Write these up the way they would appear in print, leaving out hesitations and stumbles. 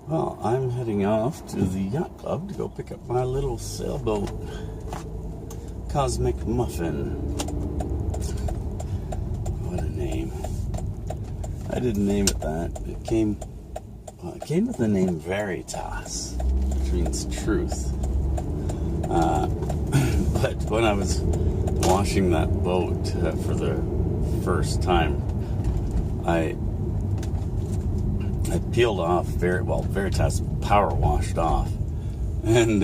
Well, I'm heading off to the yacht club to go pick up my little sailboat, Cosmic Muffin. What a name. I didn't name it that. It came with the name Veritas, which means truth. But when I was washing that boat for the first time, I peeled off Veritas power washed off, and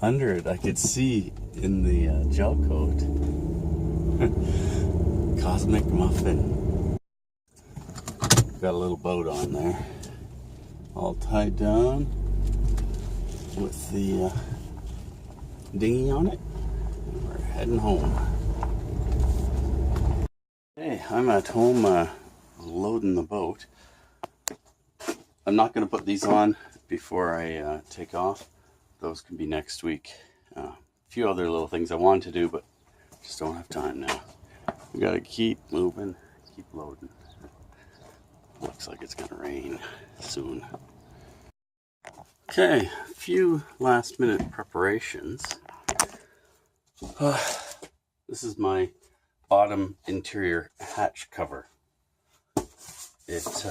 under it I could see in the gel coat Cosmic Muffin. Got a little boat on there, all tied down with the dinghy on it. We're heading home. Hey, I'm at home loading the boat. I'm not going to put these on before I take off. Those can be next week. A few other little things I want to do, but just don't have time now. We got to keep moving, keep loading. Looks like it's going to rain soon. Okay, a few last minute preparations. This is my bottom interior hatch cover. This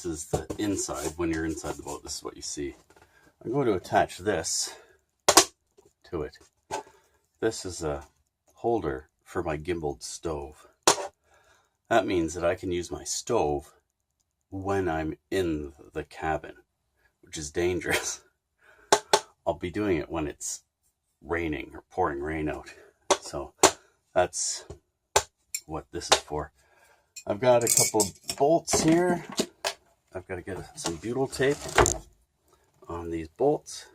is the inside. When you're inside the boat, this is what you see. I'm going to attach this to it. This is a holder for my gimbaled stove. That means that I can use my stove when I'm in the cabin, which is dangerous. I'll be doing it when it's raining or pouring rain out. So that's what this is for. I've got a couple of bolts here. I've got to get some butyl tape on these bolts,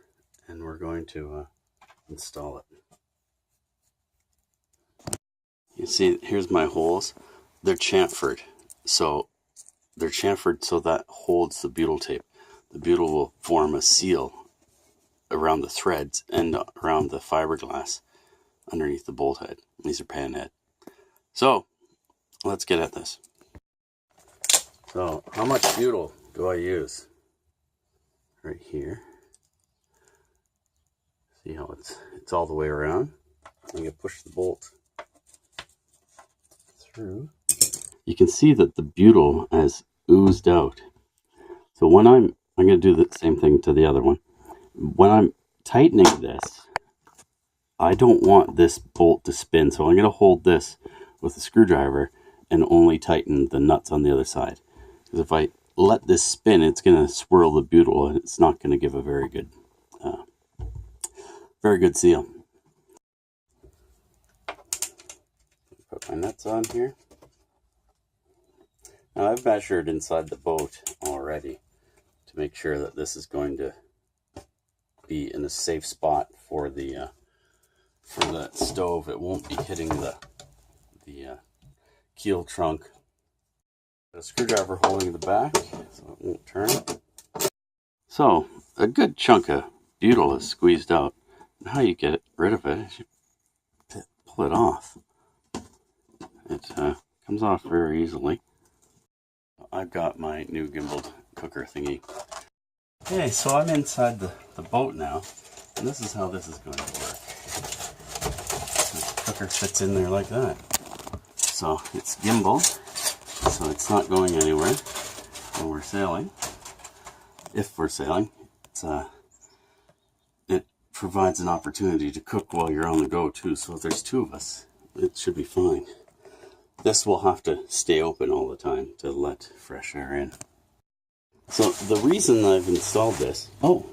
and we're going to install it. You see, here's my holes. They're chamfered. So that holds the butyl tape. The butyl will form a seal around the threads and around the fiberglass underneath the bolt head. These are pan head. So let's get at this. So how much butyl do I use? Right here. See how it's all the way around. I'm going to push the bolt through. You can see that the butyl has oozed out. So when I'm going to do the same thing to the other one. When I'm tightening this, I don't want this bolt to spin. So I'm going to hold this with a screwdriver and only tighten the nuts on the other side. Because if I let this spin, it's going to swirl the butyl, and it's not going to give a very good seal. Put my nuts on here. Now I've measured inside the boat already to make sure that this is going to be in a safe spot for the stove. It won't be hitting the keel trunk. A screwdriver holding the back so it won't turn. So a good chunk of butyl is squeezed out. And how you get rid of it is you pull it off. It comes off very easily. I've got my new gimbaled cooker thingy. Okay, so I'm inside the boat now, and this is how this is going to work. The cooker fits in there like that. So it's gimbaled, so it's not going anywhere when we're sailing. If we're sailing, it provides an opportunity to cook while you're on the go too. So if there's two of us, it should be fine. This will have to stay open all the time to let fresh air in. So the reason I've installed this, oh,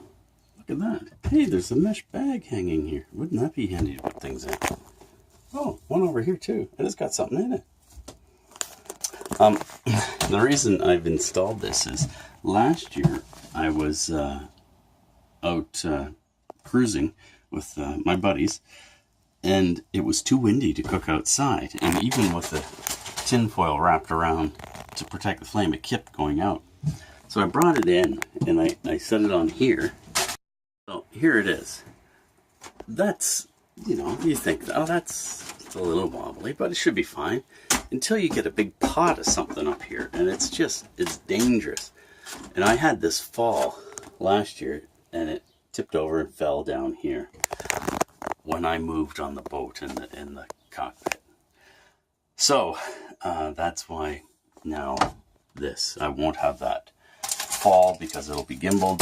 look at that. Hey, there's a mesh bag hanging here. Wouldn't that be handy to put things in? Oh, one over here too. And it's got something in it. The reason I've installed this is last year I was out cruising with my buddies, and it was too windy to cook outside. And even with the tin foil wrapped around to protect the flame, it kept going out. So I brought it in and I set it on here. So here it is. That's, you think, oh, that's a little wobbly, but it should be fine. until you get a big pot of something up here, and it's dangerous. And I had this fall last year, and it tipped over and fell down here when I moved on the boat in the cockpit. So that's why now I won't have that fall because it'll be gimbaled.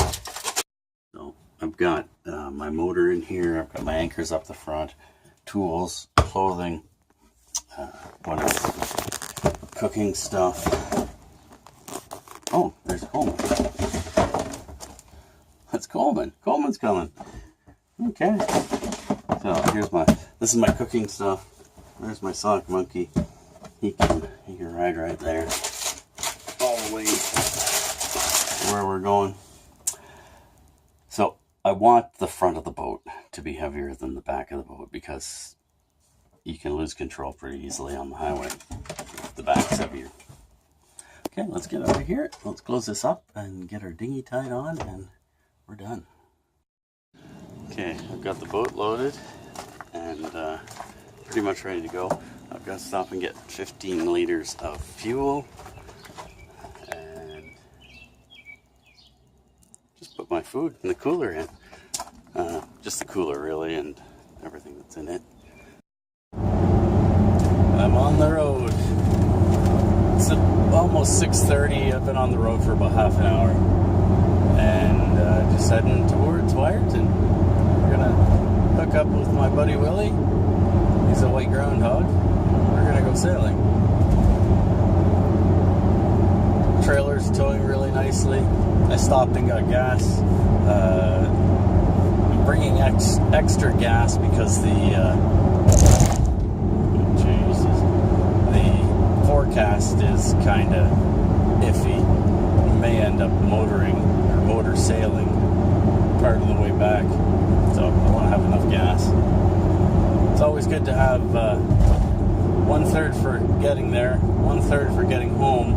So I've got my motor in here. I've got my anchors up the front, tools, clothing, what else? Cooking stuff. Oh, there's Coleman. That's Coleman. Coleman's coming. Okay. So this is my cooking stuff. There's my sock monkey. He can ride right there. All the way where we're going. So I want the front of the boat to be heavier than the back of the boat because you can lose control pretty easily on the highway if the back's heavier. Okay, let's get over here. Let's close this up and get our dinghy tied on, and we're done. Okay, I've got the boat loaded and pretty much ready to go. I've got to stop and get 15 liters of fuel and just put my food in the cooler in. Just the cooler really, and everything that's in it. I'm on the road. It's almost 6:30. I've been on the road for about half an hour, and just heading towards Wiarton. We're gonna hook up with my buddy Willie. He's a white groundhog. We're gonna go sailing. Trailer's towing really nicely. I stopped and got gas. I'm bringing extra gas because the forecast is kind of iffy. We may end up motor sailing part of the way back, so I want to have enough gas. It's always good to have 1/3 for getting there, 1/3 for getting home,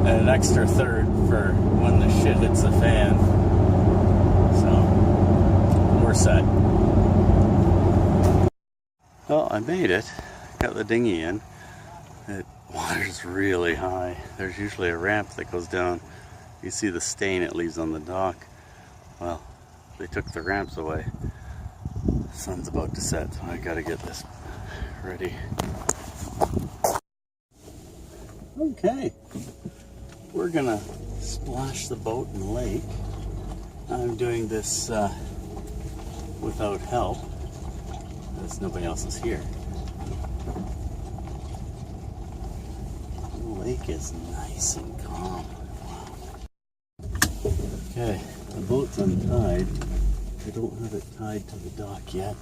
and an extra third for when the shit hits the fan. So we're set. Well, I made it. Got the dinghy in. The water's really high. There's usually a ramp that goes down. You see the stain it leaves on the dock. Well, they took the ramps away. The sun's about to set, so I gotta get this ready. Okay, we're gonna splash the boat in the lake. I'm doing this without help, because nobody else is here. The lake is nice and calm. Wow. Okay, the boat's untied. I don't have it tied to the dock yet.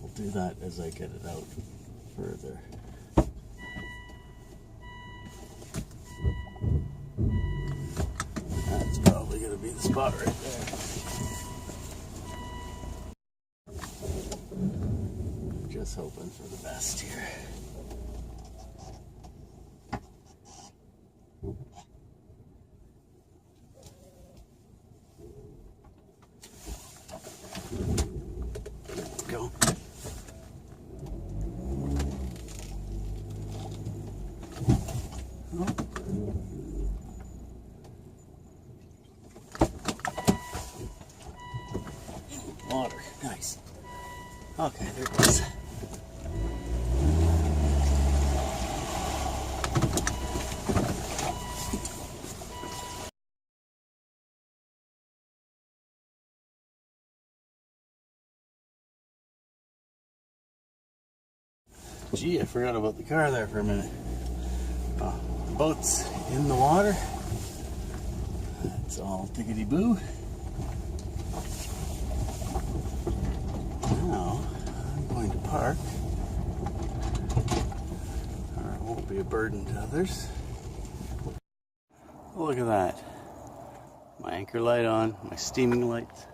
I'll do that as I get it out further. That's probably going to be the spot right there. Just hoping for the best here. Go. Oh. Water, nice. Okay, there it goes. Gee, I forgot about the car there for a minute. Oh, the boat's in the water. That's all tickety-boo. Now, I'm going to park, or it won't be a burden to others. Oh, look at that. My anchor light on, my steaming lights.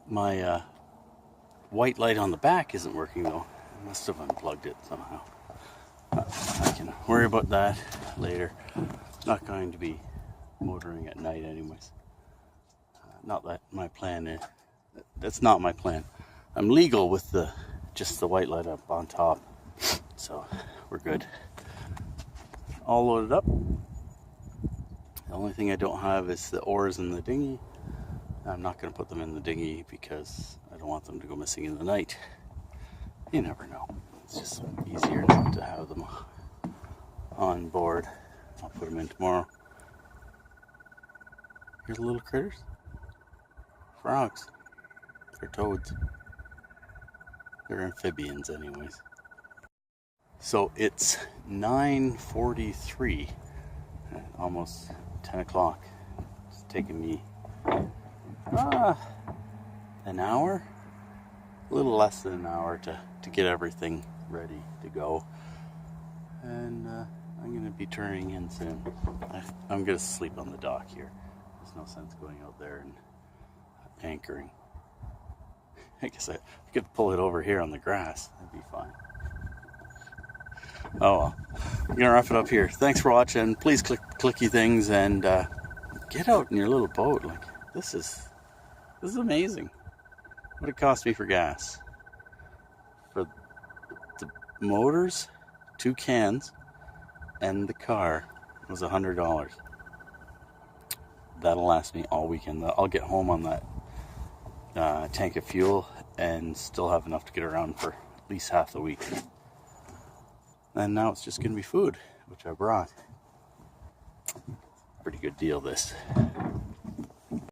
My white light on the back isn't working though. I must have unplugged it somehow. I can worry about that later. Not going to be motoring at night anyways. Not that my plan is. That's not my plan. I'm legal with just the white light up on top, so we're good. All loaded up. The only thing I don't have is the oars in the dinghy. I'm not going to put them in the dinghy because I don't want them to go missing in the night. You never know. It's just easier not to have them on board. I'll put them in tomorrow. Here's the little critters. Frogs. They're toads. They're amphibians anyways. So it's 9:43, almost 10 o'clock. It's taken me an hour, a little less than an hour to get everything ready to go. And I'm going to be turning in soon. I'm going to sleep on the dock here. There's no sense going out there and anchoring. I guess I could pull it over here on the grass. That'd be fine. Oh well. I'm going to wrap it up here. Thanks for watching. Please click clicky things and get out in your little boat. Like this is amazing. What it cost me for gas. For the motors, 2 cans, and the car was $100. That'll last me all weekend. I'll get home on that tank of fuel and still have enough to get around for at least half the week. And now it's just going to be food, which I brought. Pretty good deal, this.